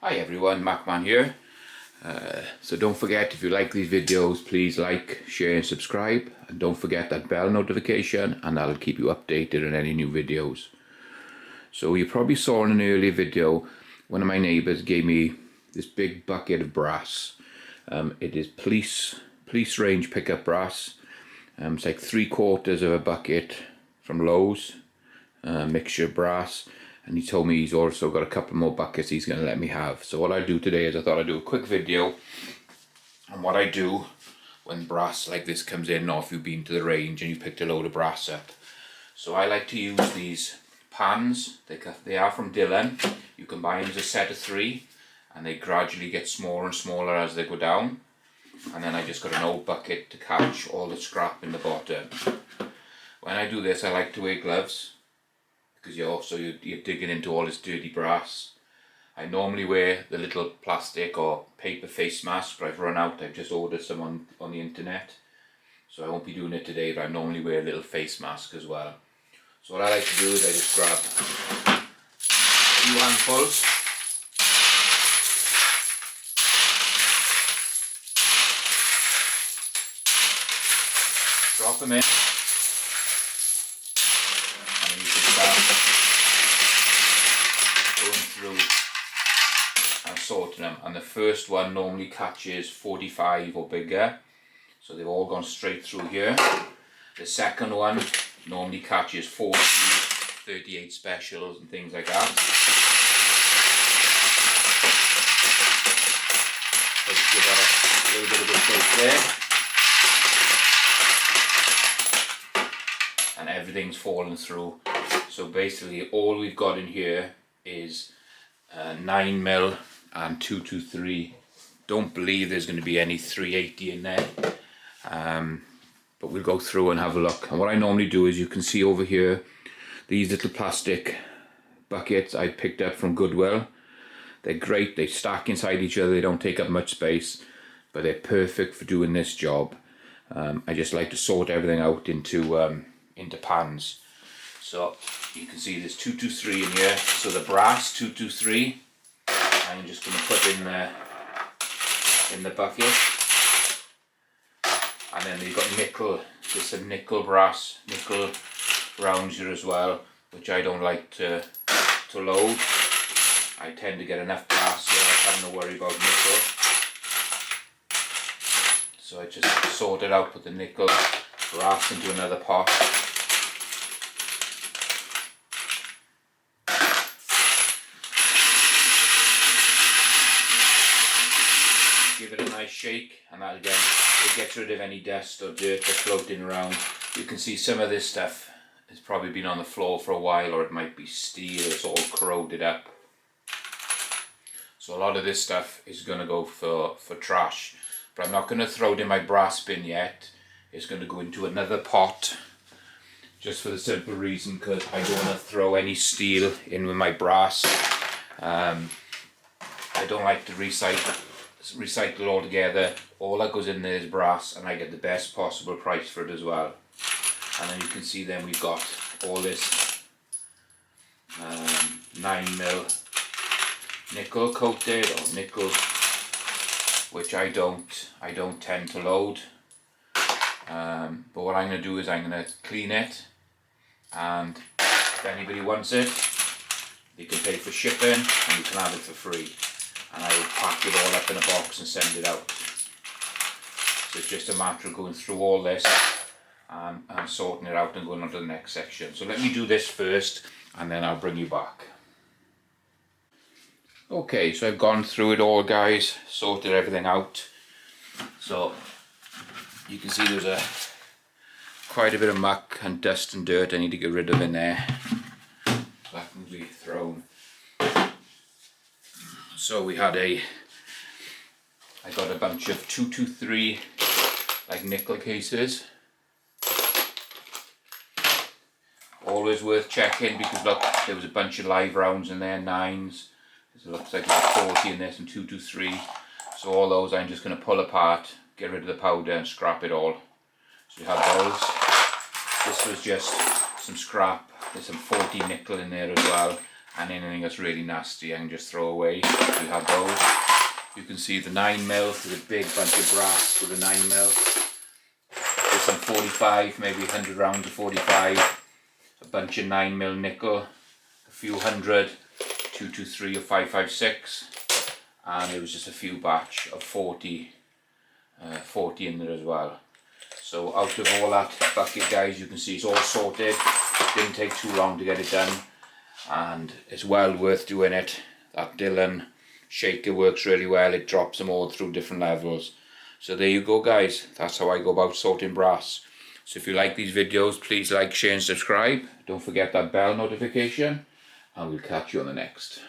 Hi everyone, Macman here. So don't forget, if you like these videos, please like, share and subscribe, and don't forget that bell notification, and that'll keep you updated on any new videos. So you probably saw in an earlier video, one of my neighbours gave me this big bucket of brass. It is police range pickup brass. It's like 3/4 of a bucket from Lowe's, mixture of brass. And he told me he's also got a couple more buckets he's going to let me have. So what I'll do today is I thought I'd do a quick video on what I do when brass like this comes in, or if you've been to the range and you picked a load of brass up. So I like to use these pans. They are from Dillon. You can buy them as a set of 3, and they gradually get smaller and smaller as they go down. And then I just got an old bucket to catch all the scrap in the bottom. When I do this, I like to wear gloves, because you're digging into all this dirty brass. I normally wear the little plastic or paper face mask, but I've run out. I've just ordered some on the internet, so I won't be doing it today, but I normally wear a little face mask as well. So what I like to do is I just grab a few handfuls, drop them in, and then you can start going through and sorting them. And the first one normally catches 45 or bigger, so they've all gone straight through here. The second one normally catches 40, 38 specials and things like that. Let's give that a little bit of a shake there. And everything's fallen through. So basically all we've got in here is 9mm and 223. Don't believe there's going to be any 380 in there, but we'll go through and have a look. And what I normally do is, you can see over here these little plastic buckets I picked up from Goodwill. They're great, they stack inside each other, they don't take up much space, but they're perfect for doing this job. I just like to sort everything out into pans. So you can see there's 223 in here. So the brass 223, I'm just going to put in the bucket. And then you've got nickel. There's some nickel brass, nickel rounds here as well, which I don't like to load. I tend to get enough brass, so I have no worry about nickel. So I just sort it out, put the nickel brass into another pot. Give it a nice shake, and that again, it gets rid of any dust or dirt that's floating around. You can see some of this stuff has probably been on the floor for a while, or it might be steel, it's all corroded up. So a lot of this stuff is going to go for trash, but I'm not going to throw it in my brass bin yet. It's going to go into another pot, just for the simple reason because I don't want to throw any steel in with my brass. I don't like to recycle altogether. All that goes in there is brass, and I get the best possible price for it as well. And then you can see then we've got all this 9mm nickel coated, or nickel, which I don't tend to load. But what I'm going to do is I'm going to clean it, and if anybody wants it, you can pay for shipping and you can have it for free. And I will pack it all up in a box and send it out. So it's just a matter of going through all this and sorting it out and going on to the next section. So let me do this first, and then I'll bring you back. Okay, so I've gone through it all, guys, sorted everything out. So you can see there's quite a bit of muck and dust and dirt I need to get rid of in there. That can be thrown. So I got a bunch of 223 like nickel cases. Always worth checking, because look, there was a bunch of live rounds in there, 9s. It looks like there's 40 in there, some 223. So all those I'm just going to pull apart, get rid of the powder and scrap it all. So we have those. This was just some scrap. There's some 40 nickel in there as well. and anything that's really nasty I can just throw away. We have those. You can see the 9mm, there's a big bunch of brass with a 9mm. There's some 45, maybe 100 rounds of 45, a bunch of 9mm nickel, a few hundred, 223 or 556, and there was just a few batch of 40 in there as well. So out of all that bucket, guys, you can see it's all sorted. Didn't take too long to get it done, and it's well worth doing it. That Dillon shaker works really well. It drops them all through different levels. So there you go, guys. That's how I go about sorting brass. So if you like these videos, please like, share and subscribe. Don't forget that bell notification, and we'll catch you on the next.